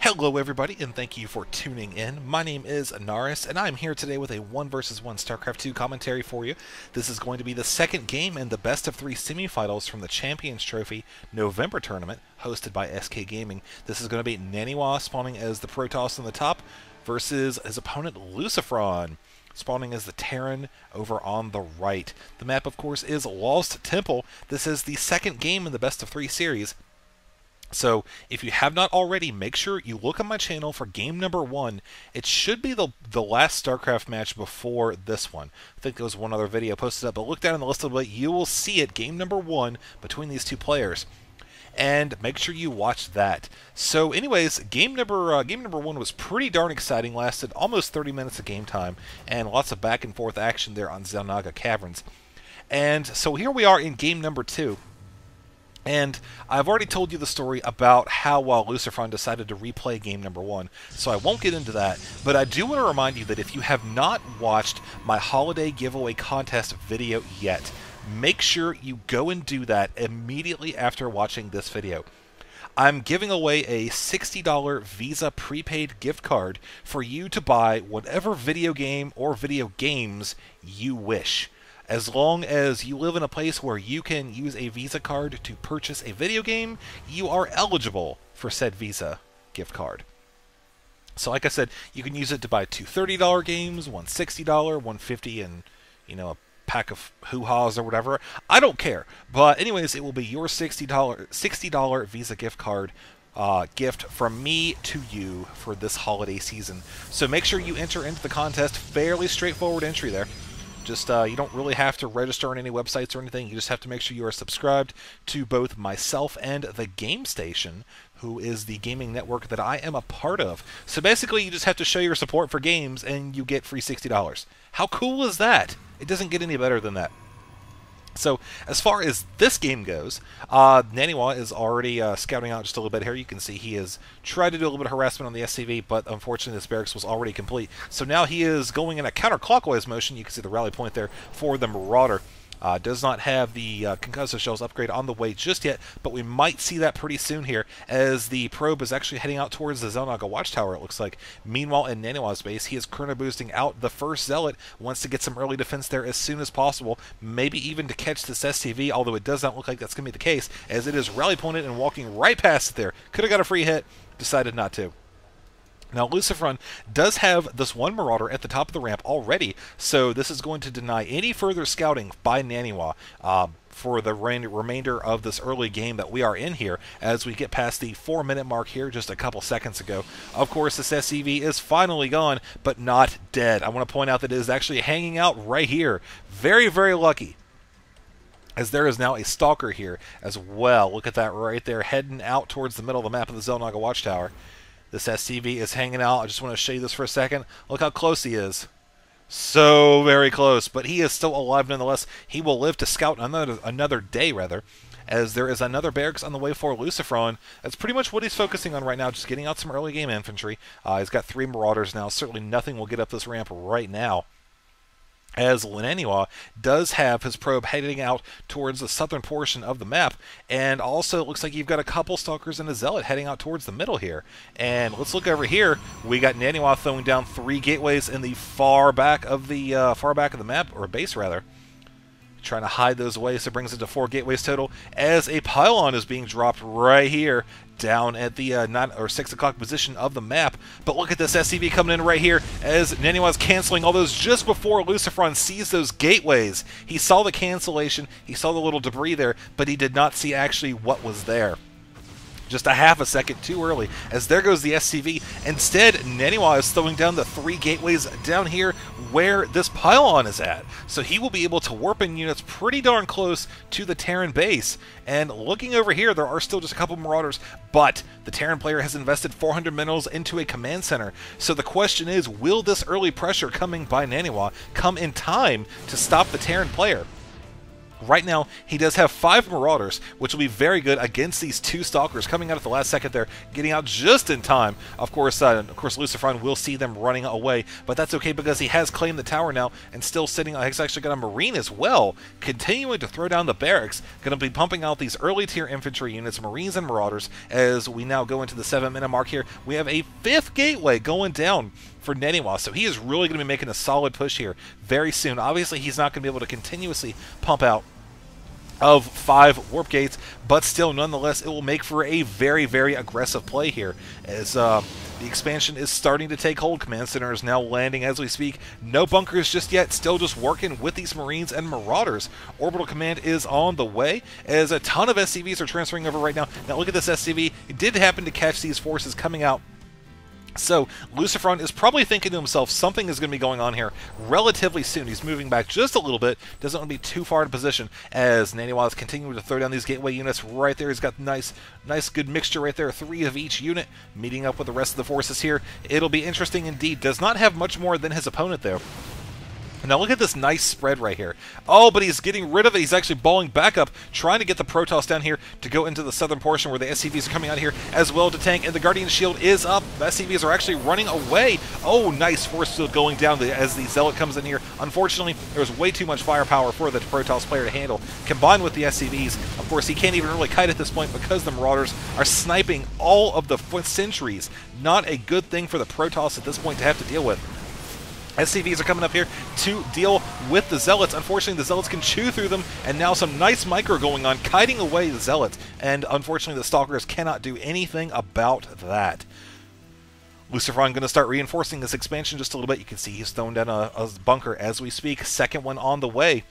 Hello everybody, and thank you for tuning in. My name is Anaris, and I'm here today with a 1 vs 1 Starcraft 2 commentary for you. This is going to be the second game in the best of 3 semifinals from the Champions Trophy November tournament, hosted by SK Gaming. This is going to be Naniwa spawning as the Protoss on the top, versus his opponent LucifroN, spawning as the Terran over on the right. The map, of course, is Lost Temple. This is the second game in the best of 3 series. So, if you have not already, make sure you look on my channel for game number 1. It should be the last StarCraft match before this one. I think there was one other video posted up, but look down in the list a little bit. You will see it, game number 1, between these two players. And make sure you watch that. So, anyways, game number 1 was pretty darn exciting. Lasted almost 30 minutes of game time, and lots of back and forth action there on Xel'Naga Caverns. And so here we are in game number 2. And I've already told you the story about how LucifroN decided to replay game number 1, so I won't get into that, but I do want to remind you that if you have not watched my holiday giveaway contest video yet, make sure you go and do that immediately after watching this video. I'm giving away a $60 Visa prepaid gift card for you to buy whatever video game or video games you wish. As long as you live in a place where you can use a Visa card to purchase a video game, you are eligible for said Visa gift card. So like I said, you can use it to buy 2 $30 games, one $60, one $50, and, you know, a pack of hoo-haws or whatever. I don't care. But anyways, it will be your $60 Visa gift card gift from me to you for this holiday season. So make sure you enter into the contest. Fairly straightforward entry there. Just, you don't really have to register on any websites or anything. You just have to make sure you are subscribed to both myself and the Game Station, who is the gaming network that I am a part of. So basically, you just have to show your support for games, and you get free $60. How cool is that? It doesn't get any better than that. So, as far as this game goes, Naniwa is already scouting out just a little bit here. You can see he has tried to do a little bit of harassment on the SCV, but unfortunately this barracks was already complete. So now he is going in a counterclockwise motion. You can see the rally point there for the Marauder. Does not have the concussive shells upgrade on the way just yet, but we might see that pretty soon here, as the probe is actually heading out towards the Xel'Naga Watchtower, it looks like. Meanwhile, in Naniwa's base, he is chrono boosting out the first Zealot, wants to get some early defense there as soon as possible, maybe even to catch this SCV, although it does not look like that's going to be the case, as it is rally pointed and walking right past it there. Could have got a free hit, decided not to. Now, LucifroN does have this one Marauder at the top of the ramp already, so this is going to deny any further scouting by Naniwa for the remainder of this early game that we are in here, as we get past the 4-minute mark here just a couple seconds ago. Of course, this SCV is finally gone, but not dead. I want to point out that it is actually hanging out right here. Very, very lucky, as there is now a Stalker here as well. Look at that right there, heading out towards the middle of the map of the Xel'Naga Watchtower. This SCV is hanging out. I just want to show you this for a second. Look how close he is. So very close, but he is still alive nonetheless. He will live to scout another day, rather, as there is another barracks on the way for LucifroN. That's pretty much what he's focusing on right now, just getting out some early game infantry. He's got 3 Marauders now. Certainly nothing will get up this ramp right now, as Naniwa does have his probe heading out towards the southern portion of the map, and also it looks like you've got a couple Stalkers and a Zealot heading out towards the middle here. And let's look over here. We got Naniwa throwing down 3 gateways in the far back of the map, or base rather, trying to hide those away, so it brings it to 4 gateways total, as a pylon is being dropped right here down at the 9 or 6 o'clock position of the map. But look at this SCV coming in right here, as Naniwa's canceling all those just before LucifroN sees those gateways. He saw the cancellation, he saw the little debris there, but he did not see actually what was there. Just a half a second too early, as there goes the SCV. Instead, Naniwa is throwing down the 3 gateways down here where this pylon is at. So he will be able to warp in units pretty darn close to the Terran base. And looking over here, there are still just a couple Marauders, but the Terran player has invested 400 minerals into a command center. So the question is, will this early pressure coming by Naniwa come in time to stop the Terran player? Right now, he does have 5 Marauders, which will be very good against these 2 Stalkers coming out at the last second there, getting out just in time. Of course, LucifroN will see them running away, but that's okay because he has claimed the tower now and still sitting. He's actually got a Marine as well, continuing to throw down the barracks. Going to be pumping out these early tier infantry units, Marines and Marauders, as we now go into the 7-minute mark here. We have a 5th gateway going down for Naniwa, so he is really going to be making a solid push here very soon. Obviously, he's not going to be able to continuously pump out of 5 warp gates, but still, nonetheless, it will make for a very, very aggressive play here as the expansion is starting to take hold. Command Center is now landing as we speak. No bunkers just yet, still just working with these Marines and Marauders. Orbital Command is on the way as a ton of SCVs are transferring over right now. Now look at this SCV. It did happen to catch these forces coming out. So, LucifroN is probably thinking to himself, something is going to be going on here relatively soon. He's moving back just a little bit, doesn't want to be too far in position, as Naniwa is continuing to throw down these gateway units right there. He's got nice good mixture right there, 3 of each unit, meeting up with the rest of the forces here. It'll be interesting indeed. Does not have much more than his opponent, though. Now look at this nice spread right here. Oh, but he's getting rid of it. He's actually balling back up, trying to get the Protoss down here to go into the southern portion where the SCVs are coming out here as well to tank, and the Guardian Shield is up. The SCVs are actually running away. Oh, nice force field going down as the Zealot comes in here. Unfortunately, there's way too much firepower for the Protoss player to handle, combined with the SCVs. Of course, he can't even really kite at this point because the Marauders are sniping all of the sentries. Not a good thing for the Protoss at this point to have to deal with. SCVs are coming up here to deal with the Zealots. Unfortunately, the Zealots can chew through them, and now some nice micro going on, kiting away the Zealots, and unfortunately the Stalkers cannot do anything about that. LucifroN going to start reinforcing this expansion just a little bit. You can see he's thrown down a bunker as we speak. Second one on the way.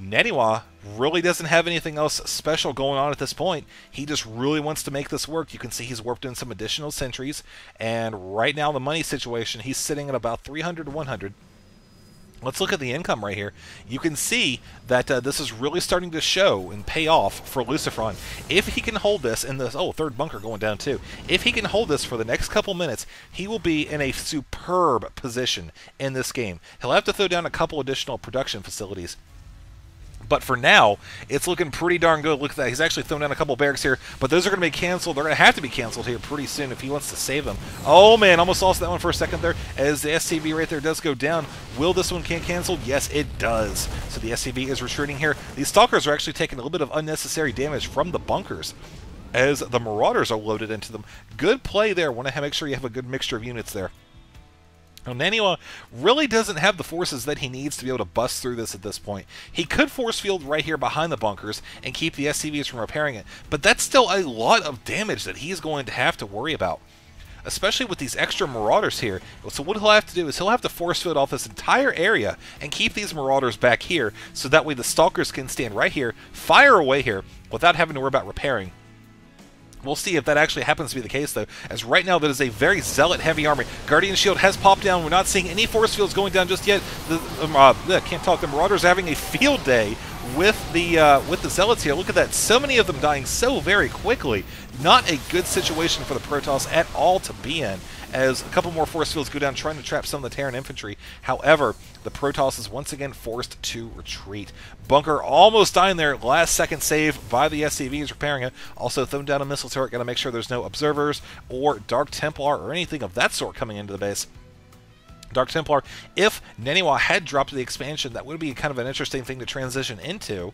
Naniwa really doesn't have anything else special going on at this point. He just really wants to make this work. You can see he's warped in some additional sentries, and right now the money situation, he's sitting at about 300 to 100. Let's look at the income right here. You can see that this is really starting to show and pay off for LucifroN. If he can hold this in this, oh, 3rd bunker going down too. If he can hold this for the next couple minutes, he will be in a superb position in this game. He'll have to throw down a couple additional production facilities, but for now, it's looking pretty darn good. Look at that. He's actually thrown down a couple barracks here, but those are going to be canceled. They're going to have to be canceled here pretty soon if he wants to save them. Oh, man, almost lost that one for a second there as the SCV right there does go down. Will this one get canceled? Yes, it does. So the SCV is retreating here. These Stalkers are actually taking a little bit of unnecessary damage from the bunkers as the Marauders are loaded into them. Good play there. Want to make sure you have a good mixture of units there. Now, Naniwa really doesn't have the forces that he needs to be able to bust through this at this point. He could force field right here behind the bunkers and keep the SCVs from repairing it, but that's still a lot of damage that he's going to have to worry about, especially with these extra Marauders here. So what he'll have to do is he'll have to force field off this entire area and keep these Marauders back here, so that way the Stalkers can stand right here, fire away here, without having to worry about repairing. We'll see if that actually happens to be the case, though, as right now that is a very Zealot-heavy army. Guardian Shield has popped down. We're not seeing any force fields going down just yet. Can't talk. The Marauders are having a field day with the Zealots here. Look at that. So many of them dying so very quickly. Not a good situation for the Protoss at all to be in, as a couple more force fields go down trying to trap some of the Terran infantry. However, the Protoss is once again forced to retreat. Bunker almost dying there. Last second save by the SCVs repairing it. Also thrown down a missile turret. Got to make sure there's no observers or Dark Templar or anything of that sort coming into the base. Dark Templar, if Naniwa had dropped the expansion, that would be kind of an interesting thing to transition into,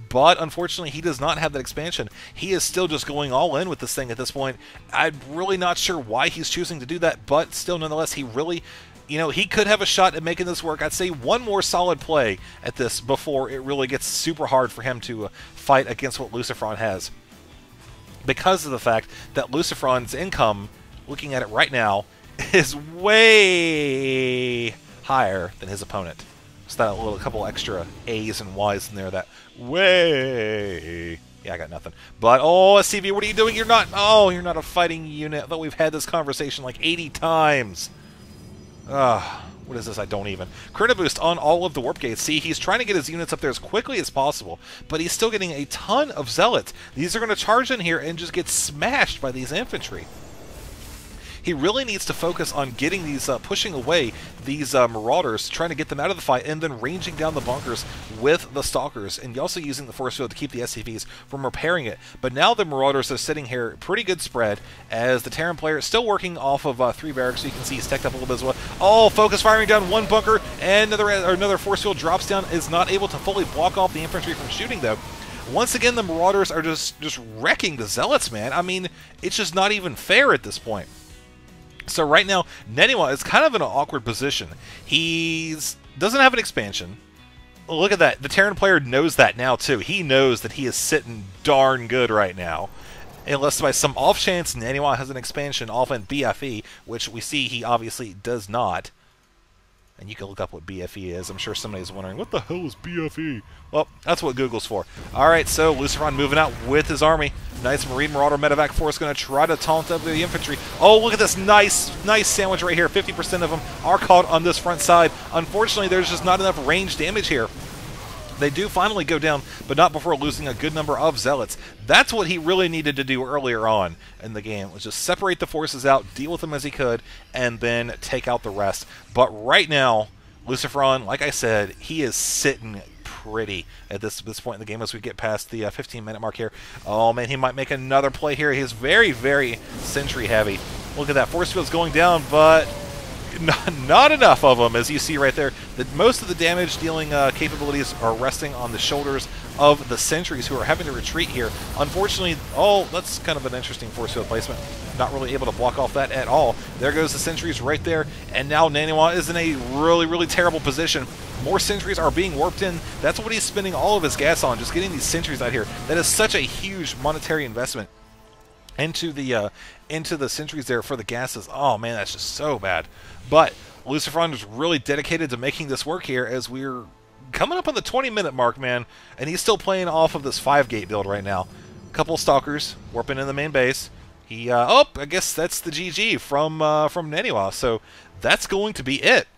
but unfortunately he does not have that expansion. He is still just going all in with this thing at this point. I'm really not sure why he's choosing to do that, but still, nonetheless, he really, he could have a shot at making this work. I'd say one more solid play at this before it really gets super hard for him to fight against what LucifroN has, because of the fact that LucifroN's income, looking at it right now, is way higher than his opponent. So that a couple extra A's and Y's in there. That way. Yeah, I got nothing. But oh, SCV, what are you doing? You're not a fighting unit. I thought we've had this conversation like 80 times. What is this? I don't even. Crit boost on all of the warp gates. See, he's trying to get his units up there as quickly as possible, but he's still getting a ton of Zealots. These are going to charge in here and just get smashed by these infantry. he really needs to focus on getting these, pushing away these Marauders, trying to get them out of the fight, and then ranging down the bunkers with the Stalkers, and also using the force field to keep the SCVs from repairing it. But now the Marauders are sitting here, pretty good spread, as the Terran player is still working off of 3 barracks, so you can see he's teched up a little bit as well. Oh, focus firing down one bunker, and another force field drops down, is not able to fully block off the infantry from shooting, though. Once again, the Marauders are just wrecking the Zealots, man. I mean, it's just not even fair at this point. So right now, Naniwa is kind of in an awkward position. He doesn't have an expansion. Look at that. The Terran player knows that now, too. He knows that he is sitting darn good right now. Unless by some off chance Naniwa has an expansion off in BFE, which we see he obviously does not. And you can look up what BFE is. I'm sure somebody's wondering, what the hell is BFE? Well, that's what Google's for. Alright, so LucifroN moving out with his army. Nice Marine Marauder medevac force going to try to taunt up the infantry. Oh, look at this nice sandwich right here. 50% of them are caught on this front side. Unfortunately, there's just not enough range damage here. They do finally go down, but not before losing a good number of Zealots. That's what he really needed to do earlier on in the game, was just separate the forces out, deal with them as he could, and then take out the rest. But right now, LucifroN, like I said, he is sitting pretty at this point in the game as we get past the 15-minute mark here. Oh, man, he might make another play here. He is very, very sentry heavy. Look at that. Force field's going down, but not enough of them, as you see right there. Most of the damage-dealing capabilities are resting on the shoulders of the sentries who are having to retreat here. Unfortunately, oh, that's kind of an interesting force field placement. Not really able to block off that at all. There goes the sentries right there, and now Naniwa is in a really, really terrible position. More sentries are being warped in. That's what he's spending all of his gas on, just getting these sentries out here. That is such a huge monetary investment into the sentries there for the gases. Oh man, that's just so bad. But LucifroN is really dedicated to making this work here, as we're coming up on the 20-minute mark, man, and he's still playing off of this 5-gate build right now. A couple of Stalkers warping in the main base. He oh, I guess that's the GG from Naniwa. So that's going to be it,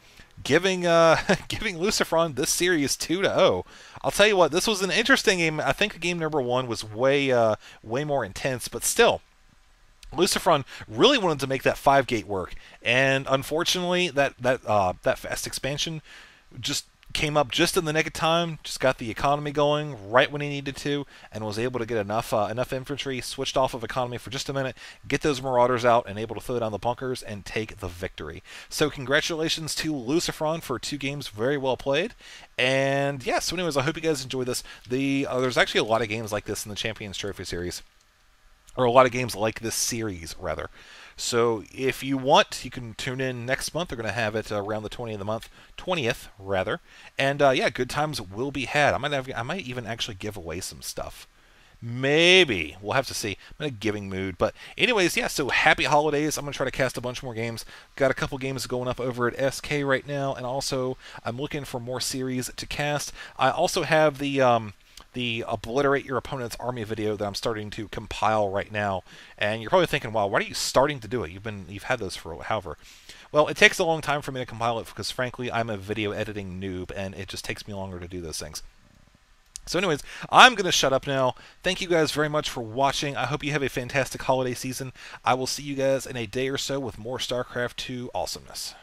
giving giving LucifroN this series 2-0. I'll tell you what, this was an interesting game. I think game number 1 was way more intense, but still, LucifroN really wanted to make that 5-gate work, and unfortunately, that fast expansion just came up just in the nick of time. Just got the economy going right when he needed to, and was able to get enough infantry, switched off of economy for just a minute, get those Marauders out, and able to throw down the bunkers and take the victory. So congratulations to LucifroN for 2 games very well played. And yeah, so anyways, I hope you guys enjoyed this. There's actually a lot of games like this in the Champions Trophy series. Or a lot of games like this series, rather. So if you want, you can tune in next month. They're going to have it around the 20th of the month, 20th rather. And yeah, good times will be had. I might even actually give away some stuff. Maybe. We'll have to see. I'm in a giving mood. But anyways, yeah, so happy holidays. I'm going to try to cast a bunch more games. Got a couple games going up over at SK right now. And also, I'm looking for more series to cast. I also have the Obliterate Your Opponent's Army video that I'm starting to compile right now. And you're probably thinking, wow, why are you starting to do it? You've had those for however. Well, it takes a long time for me to compile it because, frankly, I'm a video editing noob, and it just takes me longer to do those things. So anyways, I'm going to shut up now. Thank you guys very much for watching. I hope you have a fantastic holiday season. I will see you guys in a day or so with more StarCraft 2 awesomeness.